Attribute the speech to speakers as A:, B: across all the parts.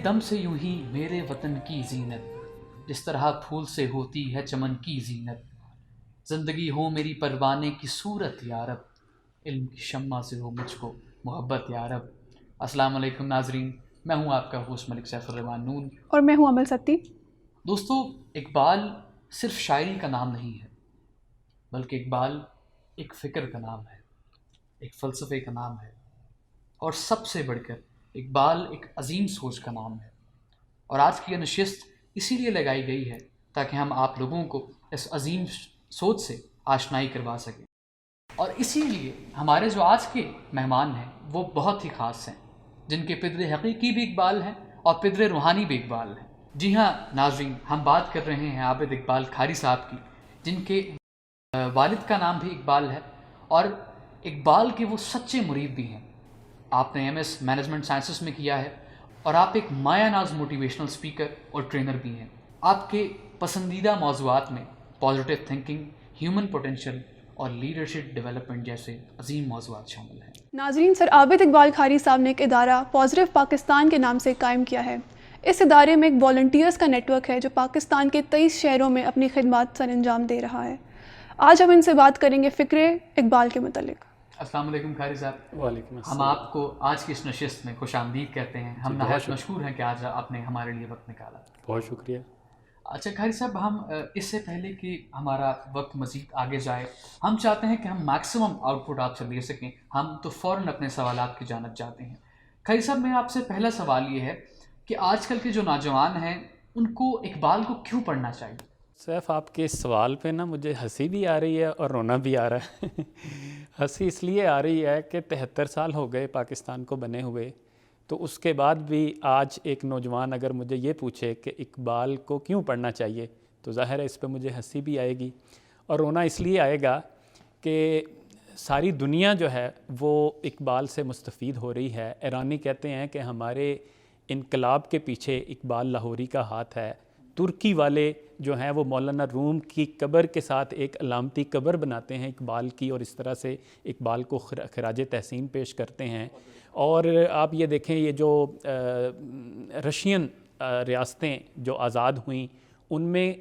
A: دم سے یوں ہی میرے وطن کی زینت، جس طرح پھول سے ہوتی ہے چمن کی زینت، زندگی ہو میری پروانے کی صورت یا رب، علم کی شمع سے ہو مجھ کو محبت یا رب۔ السلام علیکم ناظرین، میں ہوں آپ کا ہوسٹ ملک سیف الرحمان نون،
B: اور میں ہوں عمل ستی۔
A: دوستو، اقبال صرف شاعری کا نام نہیں ہے، بلکہ اقبال ایک فکر کا نام ہے، ایک فلسفے کا نام ہے، اور سب سے بڑھ کر اقبال ایک عظیم سوچ کا نام ہے۔ اور آج کی یہ نشست اسی لیے لگائی گئی ہے تاکہ ہم آپ لوگوں کو اس عظیم سوچ سے آشنائی کروا سکیں، اور اسی لیے ہمارے جو آج کے مہمان ہیں وہ بہت ہی خاص ہیں، جن کے پدر حقیقی بھی اقبال ہیں اور پدر روحانی بھی اقبال ہیں۔ جی ہاں ناظرین، ہم بات کر رہے ہیں عابد اقبال کھاری صاحب کی، جن کے والد کا نام بھی اقبال ہے، اور اقبال کے وہ سچے مرید بھی ہیں۔ آپ نے MS مینجمنٹ سائنسز میں کیا ہے، اور آپ ایک مایا ناز موٹیویشنل اسپیکر اور ٹرینر بھی ہیں۔ آپ کے پسندیدہ موضوعات میں پازیٹیو تھنکنگ، ہیومن پوٹینشیل اور لیڈرشپ ڈیولپمنٹ جیسے عظیم موضوعات شامل ہیں۔
B: ناظرین، سر عابد اقبال کھاری صاحب نے ایک ادارہ پازیٹیو پاکستان کے نام سے قائم کیا ہے۔ اس ادارے میں ایک والنٹیئرز کا نیٹ ورک ہے جو پاکستان کے 23 شہروں میں اپنی خدمات سر انجام دے رہا ہے۔ آج ہم ان سے بات کریں گے فکر اقبال کے متعلق۔
A: السلام علیکم کھاری صاحب۔
C: وعلیکم
A: ہم
C: السلام۔
A: آپ کو آج کی اس نشست میں خوش آمدید کہتے ہیں۔ ہم نہایت مشکور ہیں کہ آج آپ نے ہمارے لیے وقت نکالا۔
C: بہت شکریہ۔
A: اچھا کھاری صاحب، ہم اس سے پہلے کہ ہمارا وقت مزید آگے جائے، ہم چاہتے ہیں کہ ہم میکسیمم آؤٹ پٹ آپ سے لے سکیں۔ ہم تو فوراً اپنے سوالات کی جانب جاتے ہیں۔ کھاری صاحب، میں آپ سے پہلا سوال یہ ہے کہ آج کل کے جو نوجوان ہیں ان کو اقبال کو کیوں پڑھنا چاہیے؟
C: سیف، آپ کے اس سوال پہ نا مجھے ہنسی بھی آ رہی ہے اور رونا بھی آ رہا ہے۔ ہنسی اس لیے آ رہی ہے کہ 73 سال ہو گئے پاکستان کو بنے ہوئے، تو اس کے بعد بھی آج ایک نوجوان اگر مجھے یہ پوچھے کہ اقبال کو کیوں پڑھنا چاہیے تو ظاہر ہے اس پہ مجھے ہنسی بھی آئے گی، اور رونا اس لیے آئے گا کہ ساری دنیا جو ہے وہ اقبال سے مستفید ہو رہی ہے۔ ایرانی کہتے ہیں کہ ہمارے انقلاب کے پیچھے اقبال لاہوری کا ہاتھ ہے۔ ترکی والے جو ہیں وہ مولانا روم کی قبر کے ساتھ ایک علامتی قبر بناتے ہیں اقبال کی، اور اس طرح سے اقبال کو خراج تحسین پیش کرتے ہیں۔ اور آپ یہ دیکھیں، یہ جو رشین ریاستیں جو آزاد ہوئیں ان میں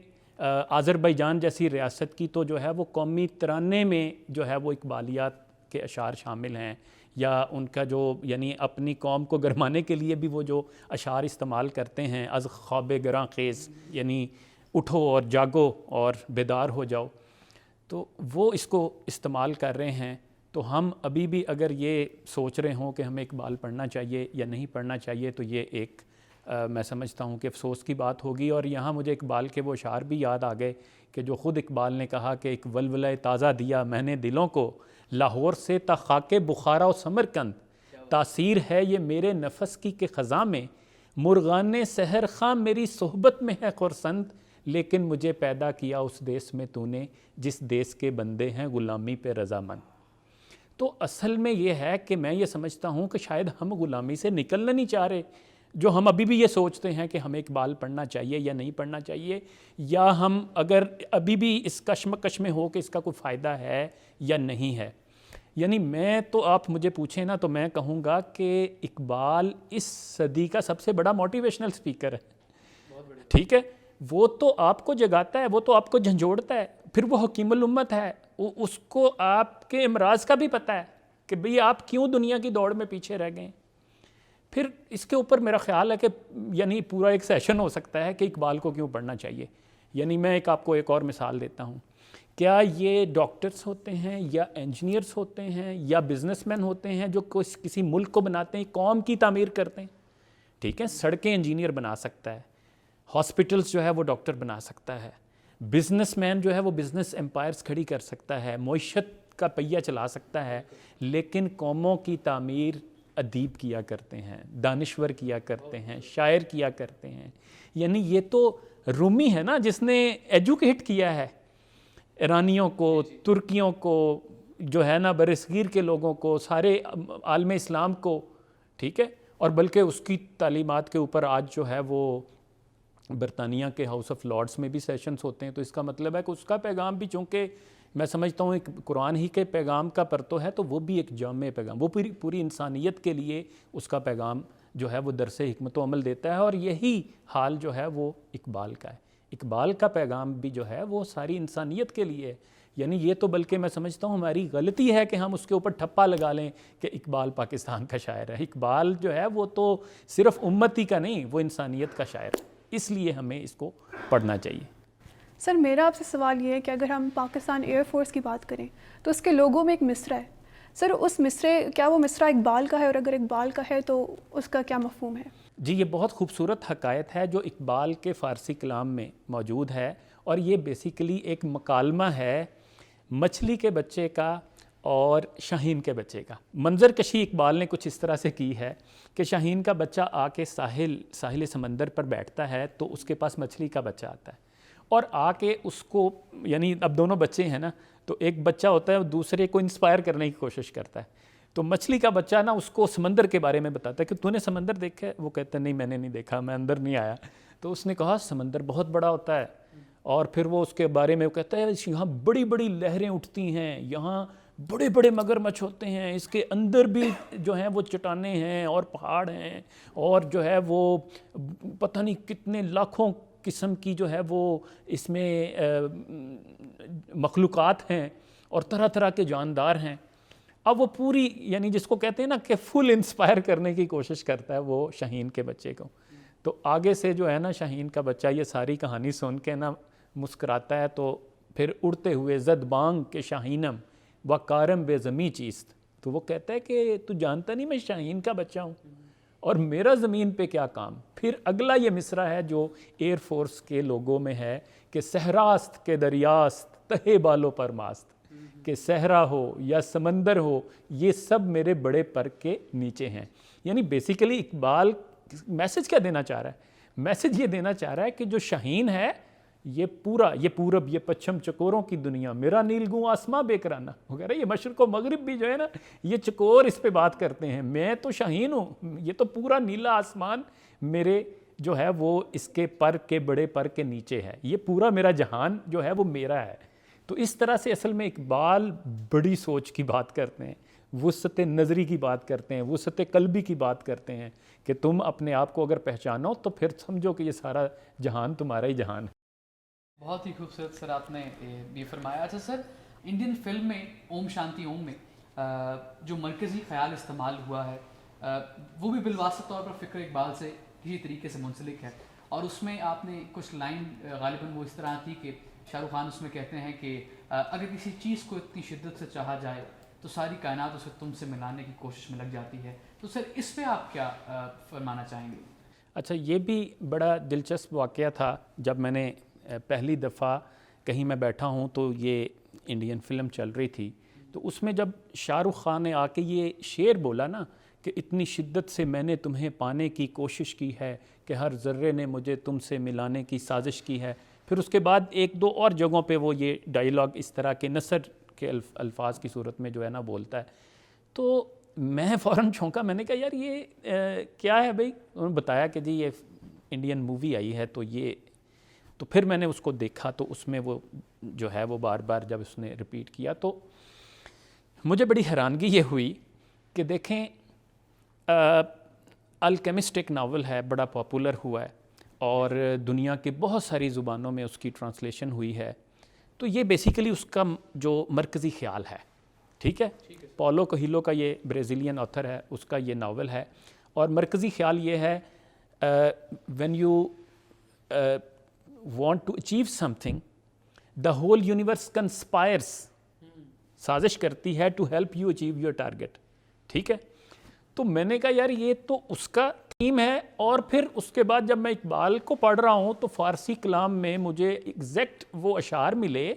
C: آذربائیجان جیسی ریاست کی تو جو ہے وہ قومی ترانے میں جو ہے وہ اقبالیات کے اشعار شامل ہیں، یا ان کا جو یعنی اپنی قوم کو گرمانے کے لیے بھی وہ جو اشعار استعمال کرتے ہیں، از خواب گراں خیز، یعنی اٹھو اور جاگو اور بیدار ہو جاؤ، تو وہ اس کو استعمال کر رہے ہیں۔ تو ہم ابھی بھی اگر یہ سوچ رہے ہوں کہ ہمیں اقبال پڑھنا چاہیے یا نہیں پڑھنا چاہیے تو یہ ایک میں سمجھتا ہوں کہ افسوس کی بات ہوگی۔ اور یہاں مجھے اقبال کے وہ اشعار بھی یاد آ گئے کہ جو خود اقبال نے کہا کہ ایک ولولہ تازہ دیا میں نے دلوں کو، لاہور سے تا خاک بخارا و سمرقند، تاثیر ہے یہ میرے نفس کی کہ خزاں میں، مرغان سحر خواں میری صحبت میں ہے خرسند، لیکن مجھے پیدا کیا اس دیس میں تو نے جس دیس کے بندے ہیں غلامی پہ رضامند۔ تو اصل میں یہ ہے کہ میں یہ سمجھتا ہوں کہ شاید ہم غلامی سے نکلنا نہیں چاہ رہے، جو ہم ابھی بھی یہ سوچتے ہیں کہ ہمیں اقبال پڑھنا چاہیے یا نہیں پڑھنا چاہیے، یا ہم اگر ابھی بھی اس کشمکش میں ہو کہ اس کا کوئی فائدہ ہے یا نہیں ہے۔ یعنی میں تو آپ مجھے پوچھیں نا تو میں کہوں گا کہ اقبال اس صدی کا سب سے بڑا موٹیویشنل سپیکر ہے۔ ٹھیک ہے، وہ تو آپ کو جگاتا ہے، وہ تو آپ کو جھنجھوڑتا ہے، پھر وہ حکیم الامت ہے، اس کو آپ کے امراض کا بھی پتہ ہے کہ بھئی آپ کیوں دنیا کی دوڑ میں پیچھے رہ گئے۔ پھر اس کے اوپر میرا خیال ہے کہ یعنی پورا ایک سیشن ہو سکتا ہے کہ اقبال کو کیوں پڑھنا چاہیے۔ یعنی میں آپ کو ایک اور مثال دیتا ہوں، کیا یہ ڈاکٹرز ہوتے ہیں یا انجینئرز ہوتے ہیں یا بزنس مین ہوتے ہیں جو کسی ملک کو بناتے ہیں، قوم کی تعمیر کرتے ہیں؟ ٹھیک ہے، سڑکیں انجینئر بنا سکتا ہے، ہاسپٹلز جو ہے وہ ڈاکٹر بنا سکتا ہے، بزنس مین جو ہے وہ بزنس امپائرز کھڑی کر سکتا ہے، معیشت کا پہیہ چلا سکتا ہے، لیکن قوموں کی تعمیر ادیب کیا کرتے ہیں، دانشور کیا کرتے ہیں، شاعر کیا کرتے ہیں۔ یعنی یہ تو رومی ہے نا جس نے ایجوکیٹ کیا ہے ایرانیوں کو، ترکیوں کو، جو ہے نا برصغیر کے لوگوں کو، سارے عالم اسلام کو، ٹھیک ہے، اور بلکہ اس کی تعلیمات کے اوپر آج جو ہے وہ برطانیہ کے ہاؤس آف لارڈز میں بھی سیشنز ہوتے ہیں۔ تو اس کا مطلب ہے کہ اس کا پیغام بھی چونکہ میں سمجھتا ہوں ایک قرآن ہی کے پیغام کا پرتو ہے، تو وہ بھی ایک جامع پیغام، وہ پوری انسانیت کے لیے اس کا پیغام جو ہے وہ درس حکمت و عمل دیتا ہے، اور یہی حال جو ہے وہ اقبال کا ہے۔ اقبال کا پیغام بھی جو ہے وہ ساری انسانیت کے لیے ہے، یعنی یہ تو بلکہ میں سمجھتا ہوں ہماری غلطی ہے کہ ہم اس کے اوپر ٹھپا لگا لیں کہ اقبال پاکستان کا شاعر ہے۔ اقبال جو ہے وہ تو صرف امتی کا نہیں، وہ انسانیت کا شاعر ہے، اس لیے ہمیں اس کو پڑھنا چاہیے۔
B: سر میرا آپ سے سوال یہ ہے کہ اگر ہم پاکستان ایئر فورس کی بات کریں تو اس کے لوگوں میں ایک مصرع ہے، سر اس مصرع کیا وہ مصرع اقبال کا ہے، اور اگر اقبال کا ہے تو اس کا کیا مفہوم ہے؟
C: جی یہ بہت خوبصورت حکایت ہے جو اقبال کے فارسی کلام میں موجود ہے، اور یہ بیسیکلی ایک مکالمہ ہے مچھلی کے بچے کا اور شاہین کے بچے کا۔ منظر کشی اقبال نے کچھ اس طرح سے کی ہے کہ شاہین کا بچہ آ کے ساحل سمندر پر بیٹھتا ہے تو اس کے پاس مچھلی کا بچہ آتا ہے، اور آ کے اس کو، یعنی اب دونوں بچے ہیں نا، تو ایک بچہ ہوتا ہے وہ دوسرے کو انسپائر کرنے کی کوشش کرتا ہے، تو مچھلی کا بچہ نا اس کو سمندر کے بارے میں بتاتا ہے کہ تو نے سمندر دیکھا ہے؟ وہ کہتا ہے نہیں میں نے نہیں دیکھا، میں اندر نہیں آیا۔ تو اس نے کہا سمندر بہت بڑا ہوتا ہے، اور پھر وہ اس کے بارے میں وہ کہتا ہے یہاں بڑی بڑی لہریں اٹھتی ہیں، یہاں بڑے بڑے مگرمچھ ہوتے ہیں، اس کے اندر بھی جو ہیں وہ چٹانیں ہیں اور پہاڑ ہیں، اور جو ہے وہ پتہ نہیں کتنے لاکھوں قسم کی جو ہے وہ اس میں مخلوقات ہیں، اور طرح طرح کے جاندار ہیں۔ اب وہ پوری، یعنی جس کو کہتے ہیں نا کہ فل انسپائر کرنے کی کوشش کرتا ہے وہ شاہین کے بچے کو، تو آگے سے جو ہے نا شاہین کا بچہ یہ ساری کہانی سن کے نا مسکراتا ہے، تو پھر اڑتے ہوئے زد بانگ کے شاہینم و کارم بے زمیں چیست، تو وہ کہتا ہے کہ تو جانتا نہیں میں شاہین کا بچہ ہوں اور میرا زمین پہ کیا کام۔ پھر اگلا یہ مصرع ہے جو ایئر فورس کے لوگوں میں ہے کہ صحراست کے دریاست تہے بالوں پر ماست، کہ صحرا ہو یا سمندر ہو یہ سب میرے بڑے پر کے نیچے ہیں۔ یعنی بیسیکلی اقبال میسج کیا دینا چاہ رہا ہے؟ میسج یہ دینا چاہ رہا ہے کہ جو شاہین ہے یہ پورا، یہ پورب یہ پچھم چکوروں کی دنیا، میرا نیلگوں آسماں بے کرانہ وغیرہ، یہ مشرق و مغرب بھی جو ہے نا یہ چکور اس پہ بات کرتے ہیں، میں تو شاہین ہوں، یہ تو پورا نیلا آسمان میرے جو ہے وہ اس کے پر کے بڑے پر کے نیچے ہے، یہ پورا میرا جہان جو ہے وہ میرا ہے۔ تو اس طرح سے اصل میں اقبال بڑی سوچ کی بات کرتے ہیں، وسعت نظری کی بات کرتے ہیں، وسعت قلبی کی بات کرتے ہیں کہ تم اپنے آپ کو اگر پہچانو تو پھر سمجھو کہ یہ سارا جہان تمہارا ہی جہان ہے۔
A: بہت ہی خوبصورت سر آپ نے یہ فرمایا۔ اچھا سر، انڈین فلم میں اوم شانتی اوم میں جو مرکزی خیال استعمال ہوا ہے وہ بھی بالواسطہ طور پر فکر اقبال سے کسی طریقے سے منسلک ہے، اور اس میں آپ نے کچھ لائن غالباً وہ اس طرح تھی کہ شاہ رخ خان اس میں کہتے ہیں کہ اگر کسی چیز کو اتنی شدت سے چاہا جائے تو ساری کائنات اسے تم سے ملانے کی کوشش میں لگ جاتی ہے، تو سر اس پہ آپ کیا فرمانا چاہیں گے؟
C: اچھا یہ بھی بڑا دلچسپ واقعہ تھا، جب میں نے پہلی دفعہ کہیں میں بیٹھا ہوں تو یہ انڈین فلم چل رہی تھی، تو اس میں جب شاہ رخ خان نے آ کے یہ شعر بولا نا کہ اتنی شدت سے میں نے تمہیں پانے کی کوشش کی ہے کہ ہر ذرے نے مجھے تم سے ملانے کی سازش کی ہے، پھر اس کے بعد ایک دو اور جگہوں پہ وہ یہ ڈائیلاگ اس طرح کے نثر کے الفاظ کی صورت میں جو ہے نا بولتا ہے، تو میں فوراً چونکا، میں نے کہا یار یہ کیا ہے بھائی؟ انہوں نے بتایا کہ جی یہ انڈین مووی آئی ہے تو یہ، تو پھر میں نے اس کو دیکھا تو اس میں وہ جو ہے وہ بار بار جب اس نے ریپیٹ کیا تو مجھے بڑی حیرانگی یہ ہوئی کہ دیکھیں الکیمسٹ ایک ناول ہے، بڑا پاپولر ہوا ہے اور دنیا کے بہت ساری زبانوں میں اس کی ٹرانسلیشن ہوئی ہے، تو یہ بیسیکلی اس کا جو مرکزی خیال ہے، ٹھیک ہے؟ پولو کوہیلو کا یہ بریزیلین آتھر ہے، اس کا یہ ناول ہے، اور مرکزی خیال یہ ہے when you want to achieve something the whole universe conspires، سازش کرتی ہے to help you achieve your target، ٹھیک ہے؟ تو میں نے کہا یار یہ تو اس کا تھیم ہے، اور پھر اس کے بعد جب میں اقبال کو پڑھ رہا ہوں تو فارسی کلام میں مجھے ایگزیکٹ وہ اشعار ملے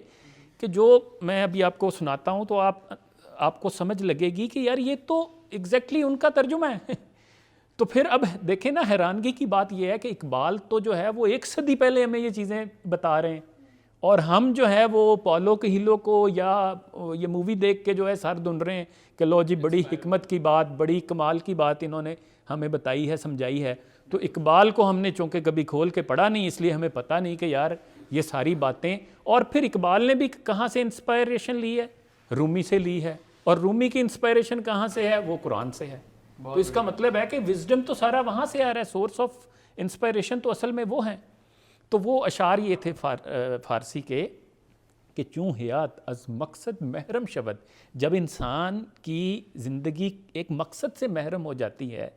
C: کہ جو میں ابھی آپ کو سناتا ہوں تو آپ کو سمجھ لگے گی کہ یار یہ تو ایگزیکٹلی ان کا ترجمہ ہے۔ تو پھر اب دیکھیں نا، حیرانگی کی بات یہ ہے کہ اقبال تو جو ہے وہ 1 صدی پہلے ہمیں یہ چیزیں بتا رہے ہیں، اور ہم جو ہے وہ پولو کوہیلو کو یا یہ مووی دیکھ کے جو ہے سر دھن رہے ہیں کہ لو جی بڑی حکمت کی بات، بڑی کمال کی بات انہوں نے ہمیں بتائی ہے، سمجھائی ہے۔ تو اقبال کو ہم نے چونکہ کبھی کھول کے پڑھا نہیں، اس لیے ہمیں پتہ نہیں کہ یار یہ ساری باتیں، اور پھر اقبال نے بھی کہاں سے انسپائریشن لی ہے؟ رومی سے لی ہے، اور رومی کی انسپائریشن کہاں سے ہے؟ وہ قرآن سے ہے۔ تو اس کا مطلب ہے کہ وزڈم تو سارا وہاں سے آ رہا ہے, سورس آف انسپائریشن تو اصل میں وہ ہیں. تو وہ اشعار یہ تھے فارسی کے کہ چوں حیات از مقصد محرم شود, جب انسان کی زندگی ایک مقصد سے محرم ہو جاتی ہے,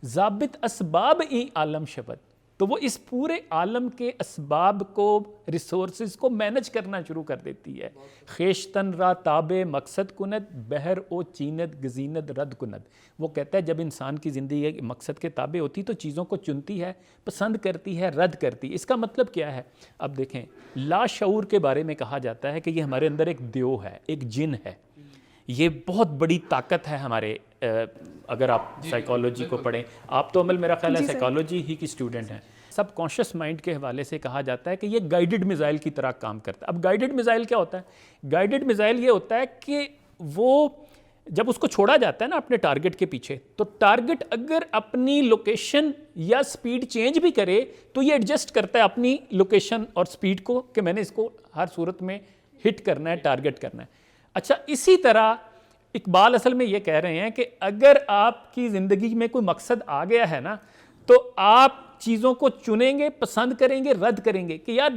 C: ضابط اسباب ای عالم شود, تو وہ اس پورے عالم کے اسباب کو, ریسورسز کو مینج کرنا شروع کر دیتی ہے. خیشتن را تابع مقصد کند بہر او چیند گزیند رد کند. وہ کہتا ہے جب انسان کی زندگی ایک مقصد کے تابع ہوتی تو چیزوں کو چنتی ہے, پسند کرتی ہے, رد کرتی. اس کا مطلب کیا ہے؟ اب دیکھیں, لا شعور کے بارے میں کہا جاتا ہے کہ یہ ہمارے اندر ایک دیو ہے, ایک جن ہے. یہ بہت بڑی طاقت ہے ہمارے, اگر آپ سائیکالوجی کو پڑھیں, آپ تو عمل میرا خیال ہے سائیکالوجی ہی کی اسٹوڈنٹ ہیں. سب کانشیس مائنڈ کے حوالے سے کہا جاتا ہے کہ یہ گائیڈڈ میزائل کی طرح کام کرتا ہے. اب گائیڈڈ میزائل کیا ہوتا ہے؟ گائیڈڈ میزائل یہ ہوتا ہے کہ وہ جب اس کو چھوڑا جاتا ہے نا اپنے ٹارگٹ کے پیچھے, تو ٹارگٹ اگر اپنی لوکیشن یا سپیڈ چینج بھی کرے تو یہ ایڈجسٹ کرتا ہے اپنی لوکیشن اور سپیڈ کو کہ میں نے اس کو ہر صورت میں ہٹ کرنا ہے, ٹارگٹ کرنا ہے. اچھا, اسی طرح اقبال اصل میں یہ کہہ رہے ہیں کہ اگر آپ کی زندگی میں کوئی مقصد آ گیا ہے نا, تو آپ چیزوں کو چنیں گے, پسند کریں گے, رد کریں گے کہ یار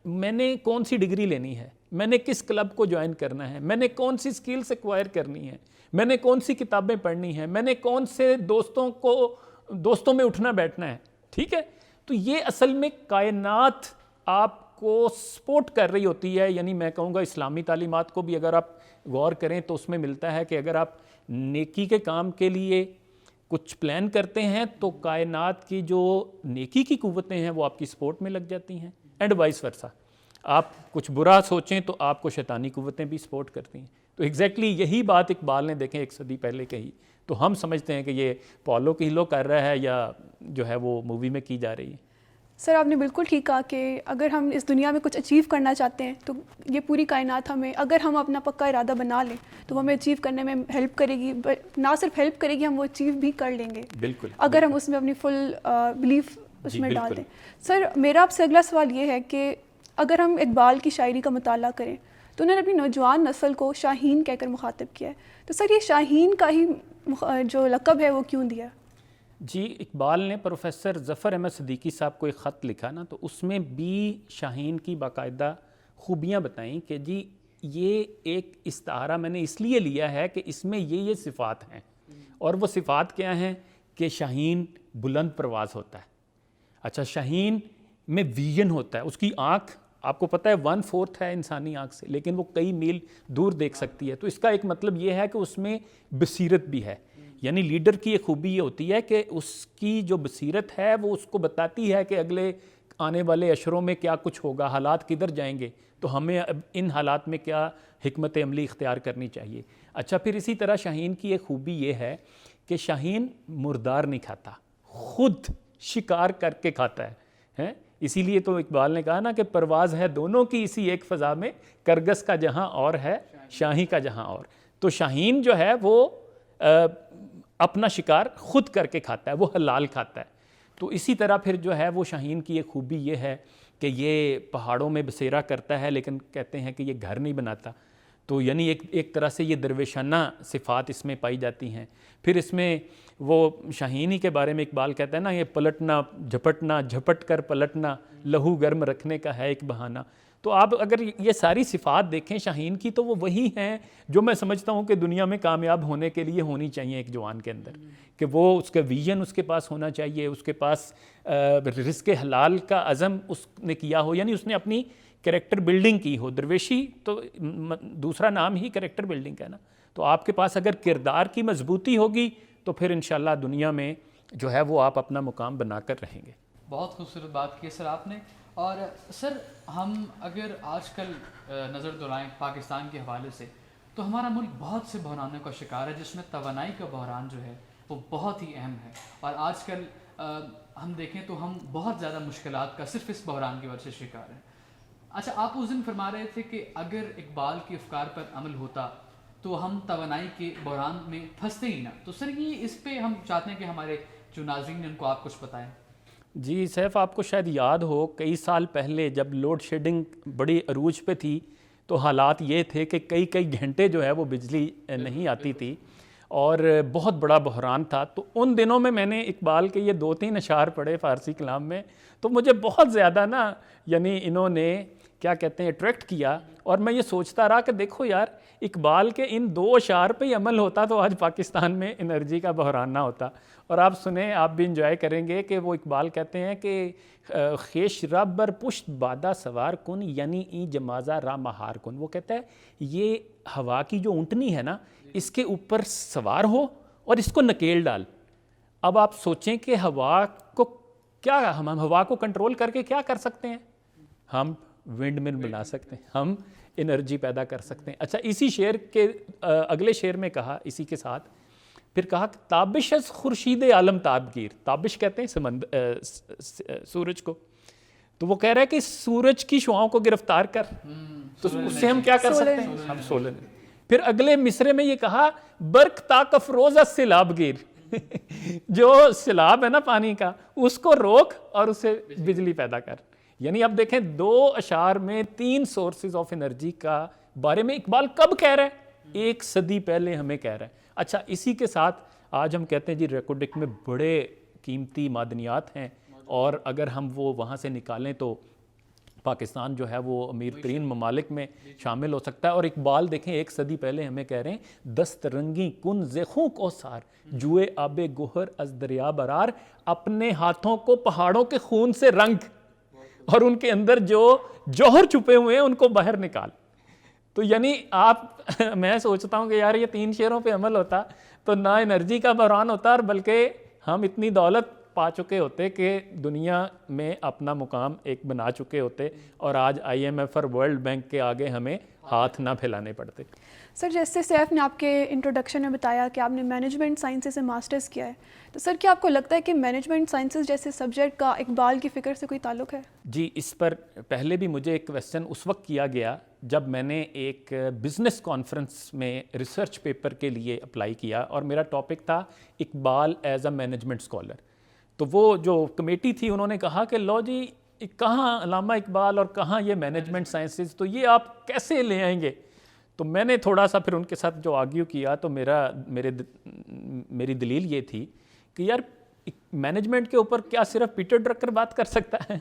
C: میں نے کون سی ڈگری لینی ہے, میں نے کس کلب کو جوائن کرنا ہے, میں نے کون سی سکلز ایکوائر کرنی ہے, میں نے کون سی کتابیں پڑھنی ہیں, میں نے کون سے دوستوں میں اٹھنا بیٹھنا ہے. ٹھیک ہے, تو یہ اصل میں کائنات آپ کو سپورٹ کر رہی ہوتی ہے. یعنی میں کہوں گا اسلامی تعلیمات کو بھی اگر آپ غور کریں تو اس میں ملتا ہے کہ اگر آپ نیکی کے کام کے لیے کچھ پلان کرتے ہیں تو کائنات کی جو نیکی کی قوتیں ہیں وہ آپ کی سپورٹ میں لگ جاتی ہیں, اینڈ وائس ورسا. آپ کچھ برا سوچیں تو آپ کو شیطانی قوتیں بھی سپورٹ کرتی ہیں. تو ایگزیکٹلی یہی بات اقبال نے دیکھیں 1 صدی پہلے کہی. تو ہم سمجھتے ہیں کہ یہ پولو کویلو کر رہا ہے یا جو ہے وہ مووی میں کی جا رہی ہے.
B: سر آپ نے بالکل ٹھیک کہا کہ اگر ہم اس دنیا میں کچھ اچیو کرنا چاہتے ہیں تو یہ پوری کائنات ہمیں, اگر ہم اپنا پکا ارادہ بنا لیں تو وہ ہمیں اچیو کرنے میں ہیلپ کرے گی. نہ صرف ہیلپ کرے گی, ہم وہ اچیو بھی کر لیں گے
C: بالکل,
B: اگر ہم اس میں اپنی فل بلیف اس میں ڈال دیں. سر میرا آپ سے اگلا سوال یہ ہے کہ اگر ہم اقبال کی شاعری کا مطالعہ کریں تو انہوں نے اپنی نوجوان نسل کو شاہین کہہ کر مخاطب کیا ہے. تو سر یہ شاہین کا ہی جو لقب ہے وہ کیوں دیا؟
C: جی, اقبال نے پروفیسر ظفر احمد صدیقی صاحب کو ایک خط لکھا نا, تو اس میں بھی شاہین کی باقاعدہ خوبیاں بتائیں کہ جی یہ ایک استعارہ میں نے اس لیے لیا ہے کہ اس میں یہ صفات ہیں, اور وہ صفات کیا ہیں کہ شاہین بلند پرواز ہوتا ہے. اچھا, شاہین میں ویژن ہوتا ہے, اس کی آنکھ آپ کو پتہ ہے 1/4 ہے انسانی آنکھ سے, لیکن وہ کئی میل دور دیکھ سکتی ہے. تو اس کا ایک مطلب یہ ہے کہ اس میں بصیرت بھی ہے. یعنی لیڈر کی ایک خوبی یہ ہوتی ہے کہ اس کی جو بصیرت ہے وہ اس کو بتاتی ہے کہ اگلے آنے والے اشروں میں کیا کچھ ہوگا, حالات کدھر جائیں گے, تو ہمیں اب ان حالات میں کیا حکمت عملی اختیار کرنی چاہیے. اچھا, پھر اسی طرح شاہین کی ایک خوبی یہ ہے کہ شاہین مردار نہیں کھاتا, خود شکار کر کے کھاتا ہے. اسی لیے تو اقبال نے کہا نا کہ پرواز ہے دونوں کی اسی ایک فضا میں, کرگس کا جہاں اور ہے شاہی کا جہاں اور. تو شاہین جو ہے وہ اپنا شکار خود کر کے کھاتا ہے, وہ حلال کھاتا ہے. تو اسی طرح پھر جو ہے وہ شاہین کی ایک خوبی یہ ہے کہ یہ پہاڑوں میں بسیرا کرتا ہے, لیکن کہتے ہیں کہ یہ گھر نہیں بناتا. تو یعنی ایک طرح سے یہ درویشانہ صفات اس میں پائی جاتی ہیں. پھر اس میں وہ شاہین ہی کے بارے میں اقبال کہتا ہے نا, یہ پلٹنا جھپٹنا, جھپٹ کر پلٹنا, لہو گرم رکھنے کا ہے ایک بہانہ. تو آپ اگر یہ ساری صفات دیکھیں شاہین کی تو وہ وہی ہیں جو میں سمجھتا ہوں کہ دنیا میں کامیاب ہونے کے لیے ہونی چاہیے ایک جوان کے اندر, کہ وہ اس کا ویژن اس کے پاس ہونا چاہیے, اس کے پاس رزق حلال کا عزم اس نے کیا ہو, یعنی اس نے اپنی کریکٹر بلڈنگ کی ہو. درویشی تو دوسرا نام ہی کریکٹر بلڈنگ کا ہے نا. تو آپ کے پاس اگر کردار کی مضبوطی ہوگی تو پھر انشاءاللہ دنیا میں جو ہے وہ آپ اپنا مقام بنا کر رہیں گے.
A: بہت خوبصورت بات کی سر آپ نے. اور سر ہم اگر آج کل نظر دوڑائیں پاکستان کے حوالے سے تو ہمارا ملک بہت سے بحرانوں کا شکار ہے, جس میں توانائی کا بحران جو ہے وہ بہت ہی اہم ہے. اور آج کل ہم دیکھیں تو ہم بہت زیادہ مشکلات کا صرف اس بحران کی وجہ سے شکار ہیں. اچھا, آپ اس دن فرما رہے تھے کہ اگر اقبال کے افکار پر عمل ہوتا تو ہم توانائی کے بحران میں پھنستے ہی نہ. تو سر یہ اس پہ ہم چاہتے ہیں کہ ہمارے جو ناظرین ہیں ان کو آپ کچھ بتائیں.
C: جی سیف, آپ کو شاید یاد ہو کئی سال پہلے جب لوڈ شیڈنگ بڑی عروج پہ تھی تو حالات یہ تھے کہ کئی گھنٹے جو ہے وہ بجلی نہیں آتی تھی, اور بہت بڑا بحران تھا. تو ان دنوں میں نے اقبال کے یہ 2-3 اشعار پڑھے فارسی کلام میں, تو مجھے بہت زیادہ نا یعنی انہوں نے کیا کہتے ہیں اٹریکٹ کیا, اور میں یہ سوچتا رہا کہ دیکھو یار اقبال کے ان 2 اشعار پہ ہی عمل ہوتا تو آج پاکستان میں انرجی کا بحران نہ ہوتا. اور آپ سنیں, آپ بھی انجوائے کریں گے کہ وہ اقبال کہتے ہیں کہ خیش رب بر پشت بادہ سوار کن یعنی ای جمازہ را مہار کن. وہ کہتا ہے یہ ہوا کی جو اونٹنی ہے نا, اس کے اوپر سوار ہو اور اس کو نکیل ڈال. اب آپ سوچیں کہ ہوا کو کیا, ہم ہوا کو کنٹرول کر کے کیا کر سکتے ہیں؟ ہم ونڈ مل بنا سکتے ہیں, ہم انرجی پیدا کر سکتے ہیں. اچھا, اسی شعر کے اگلے شعر میں کہا, اسی کے ساتھ پھر کہا کہ تابش از خورشید عالم تابگیر. تابش کہتے ہیں سورج کو, تو وہ کہہ رہا ہے کہ سورج کی شعاؤں کو گرفتار کر, تو اس سے ہم کیا کر سکتے ہیں؟ ہم سولر. پھر اگلے مصرے میں یہ کہا برق طاق افروز از سیلاب گیر. جو سیلاب ہے نا پانی کا, اس کو روک اور اس سے بجلی پیدا کر. یعنی اب دیکھیں 2 اشعار میں 3 سورسز آف انرجی کا بارے میں اقبال کب کہہ رہا ہے؟ 1 صدی پہلے ہمیں کہہ رہا ہے. اچھا, اسی کے ساتھ آج ہم کہتے ہیں جی ریکوڈک میں بڑے قیمتی معدنیات ہیں, اور اگر ہم وہ وہاں سے نکالیں تو پاکستان جو ہے وہ امیر ترین ممالک میں شامل ہو سکتا ہے. اور اقبال دیکھیں 1 صدی پہلے ہمیں کہہ رہے ہیں دست رنگی کن زخوں کو سار جوئے آب گوہر از دریا برار. اپنے ہاتھوں کو پہاڑوں کے خون سے رنگ, اور ان کے اندر جو جوہر چھپے ہوئے ہیں ان کو باہر نکال. تو یعنی آپ, میں سوچتا ہوں کہ یار یہ 3 شعروں پہ عمل ہوتا تو نہ انرجی کا بحران ہوتا, اور بلکہ ہم اتنی دولت پا چکے ہوتے کہ دنیا میں اپنا مقام ایک بنا چکے ہوتے, اور آج IMF اور ورلڈ بینک کے آگے ہمیں ہاتھ نہ پھیلانے پڑتے.
B: سر, جیسے سیف نے آپ کے انٹروڈکشن میں بتایا کہ آپ نے مینجمنٹ سائنسز سے ماسٹرز کیا ہے, تو سر کیا آپ کو لگتا ہے کہ مینجمنٹ سائنسز جیسے سبجیکٹ کا اقبال کی فکر سے کوئی تعلق ہے؟
C: جی, اس پر پہلے بھی مجھے ایک کویسچن اس وقت کیا گیا جب میں نے ایک بزنس کانفرنس میں ریسرچ پیپر کے لیے اپلائی کیا, اور میرا ٹاپک تھا Iqbal as a management scholar. تو وہ جو کمیٹی تھی انہوں نے کہا کہ لو جی کہاں علامہ اقبال اور کہاں یہ مینجمنٹ سائنسز, تو یہ آپ کیسے لے آئیں گے؟ تو میں نے تھوڑا سا پھر ان کے ساتھ جو آرگیو کیا, تو میری دلیل یہ تھی کہ یار مینجمنٹ کے اوپر کیا صرف پیٹر ڈرکر بات کر سکتا ہے؟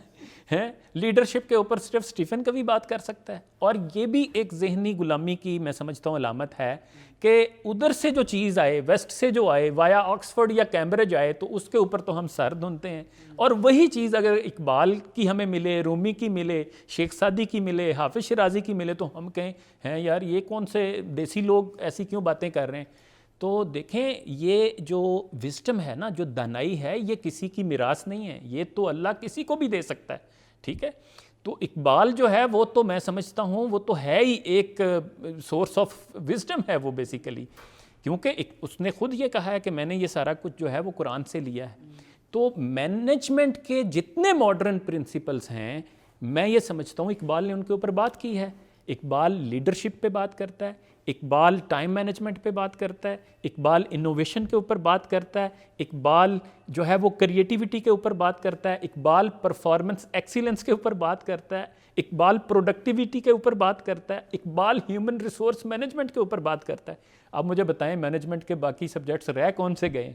C: لیڈرشپ کے اوپر صرف سٹیفن کوی بات کر سکتا ہے؟ اور یہ بھی ایک ذہنی غلامی کی میں سمجھتا ہوں علامت ہے کہ ادھر سے جو چیز آئے, ویسٹ سے جو آئے, وایا آکسفورڈ یا کیمبرج آئے, تو اس کے اوپر تو ہم سر دھنتے ہیں. اور وہی چیز اگر اقبال کی ہمیں ملے, رومی کی ملے, شیخ سعدی کی ملے, حافظ شیرازی کی ملے, تو ہم کہیں ہیں یار یہ کون سے دیسی لوگ ایسی کیوں باتیں کر رہے ہیں؟ تو دیکھیں یہ جو وزڈم ہے نا, جو دانائی ہے, یہ کسی کی میراث نہیں ہے, یہ تو اللہ کسی کو بھی دے سکتا ہے. ٹھیک ہے, تو اقبال جو ہے وہ تو میں سمجھتا ہوں وہ تو ہے ہی ایک سورس آف وزڈم ہے وہ بیسیکلی, کیونکہ اس نے خود یہ کہا ہے کہ میں نے یہ سارا کچھ جو ہے وہ قرآن سے لیا ہے. تو مینجمنٹ کے جتنے ماڈرن پرنسپلز ہیں میں یہ سمجھتا ہوں اقبال نے ان کے اوپر بات کی ہے. اقبال لیڈرشپ پہ بات کرتا ہے, اقبال ٹائم مینجمنٹ پہ بات کرتا ہے, اقبال انوویشن کے اوپر بات کرتا ہے, اقبال جو ہے وہ کریٹیوٹی کے اوپر بات کرتا ہے, اقبال پرفارمنس ایکسیلنس کے اوپر بات کرتا ہے, اقبال پروڈکٹیوٹی کے اوپر بات کرتا ہے, اقبال ہیومن ریسورس مینجمنٹ کے اوپر بات کرتا ہے. اب مجھے بتائیں مینجمنٹ کے باقی سبجیکٹس رہ کون سے گئے؟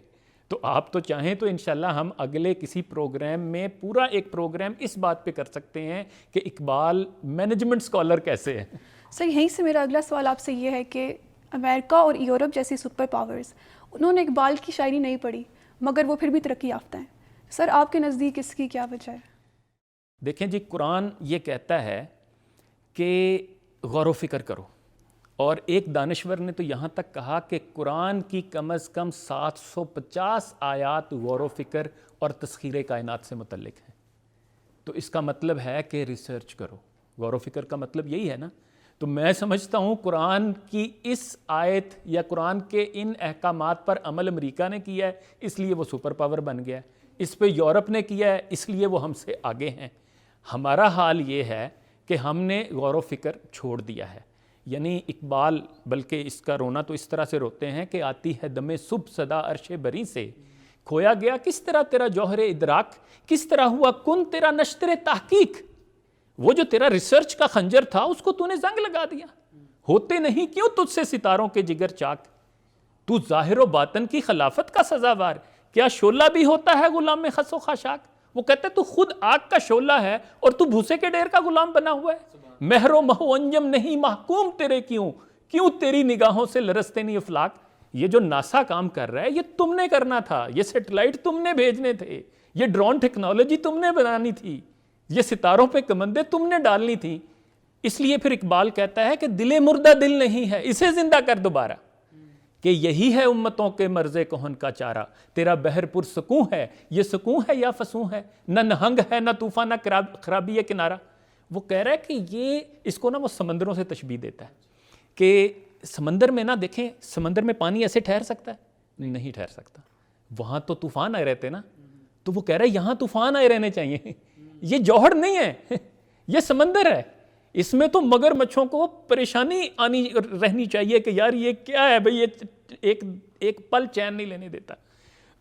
C: تو آپ تو چاہیں تو انشاءاللہ ہم اگلے کسی پروگرام میں پورا ایک پروگرام اس بات پہ کر سکتے ہیں کہ اقبال مینجمنٹ اسکالر کیسے ہے.
B: سر یہیں سے میرا اگلا سوال آپ سے یہ ہے کہ امریکہ اور یورپ جیسی سپر پاورز انہوں نے اقبال کی شاعری نہیں پڑھی مگر وہ پھر بھی ترقی یافتہ ہیں. سر آپ کے نزدیک اس کی کیا وجہ ہے؟
C: دیکھیں جی, قرآن یہ کہتا ہے کہ غور و فکر کرو, اور ایک دانشور نے تو یہاں تک کہا کہ قرآن کی کم از کم 750 آیات غور و فکر اور تسخیر کائنات سے متعلق ہیں. تو اس کا مطلب ہے کہ ریسرچ کرو. غور و فکر کا مطلب یہی ہے نا. تو میں سمجھتا ہوں قرآن کی اس آیت یا قرآن کے ان احکامات پر عمل امریکہ نے کیا ہے, اس لیے وہ سپر پاور بن گیا ہے. اس پہ یورپ نے کیا ہے, اس لیے وہ ہم سے آگے ہیں. ہمارا حال یہ ہے کہ ہم نے غور و فکر چھوڑ دیا ہے. یعنی اقبال بلکہ اس کا رونا تو اس طرح سے روتے ہیں کہ آتی ہے دم صبح صدا عرش بری سے, کھویا گیا کس طرح تیرا جوہر ادراک, کس طرح ہوا کن تیرا نشتر تحقیق. وہ جو تیرا ریسرچ کا خنجر تھا اس کو تو نے زنگ لگا دیا. ہوتے نہیں کیوں تجھ سے ستاروں کے جگر چاک. تو ظاہر و باطن کی خلافت کا سزاوار. کیا شعلہ بھی ہوتا ہے غلام میں خس و خاشاک؟ وہ کہتے تو خود آگ کا شعلہ ہے اور تو بھوسے کے ڈیر کا غلام بنا ہوا ہے. مہر و مہو انجم نہیں محکوم تیرے کیوں تیری نگاہوں سے لرزتے نہیں افلاک. یہ جو ناسا کام کر رہا ہے یہ تم نے کرنا تھا, یہ سیٹلائٹ تم نے بھیجنے تھے, یہ ڈرون ٹیکنالوجی تم نے بنانی تھی, یہ ستاروں پہ کمندیں تم نے ڈالنی تھی. اس لیے پھر اقبال کہتا ہے کہ دل مردہ دل نہیں ہے, اسے زندہ کر دوبارہ, کہ یہی ہے امتوں کے مرض کہن کا چارہ. تیرا بحر پر سکون ہے, یہ سکون ہے یا فسوں ہے, نہ نہنگ ہے نہ طوفان نہ خرابی ہے کنارہ. وہ کہہ رہا ہے کہ یہ اس کو نا وہ سمندروں سے تشبیہ دیتا ہے کہ سمندر میں نا دیکھیں, سمندر میں پانی ایسے ٹھہر سکتا ہے؟ نہیں ٹھہر سکتا. وہاں تو طوفان آئے رہتے نا, تو وہ کہہ رہا ہے یہاں طوفان آئے رہنے چاہیے. یہ جوہر نہیں ہے, یہ سمندر ہے. اس میں تو مگر مچھوں کو پریشانی رہنی چاہیے کہ یار یہ کیا ہے بھئی, یہ ایک پل چین نہیں لینے دیتا.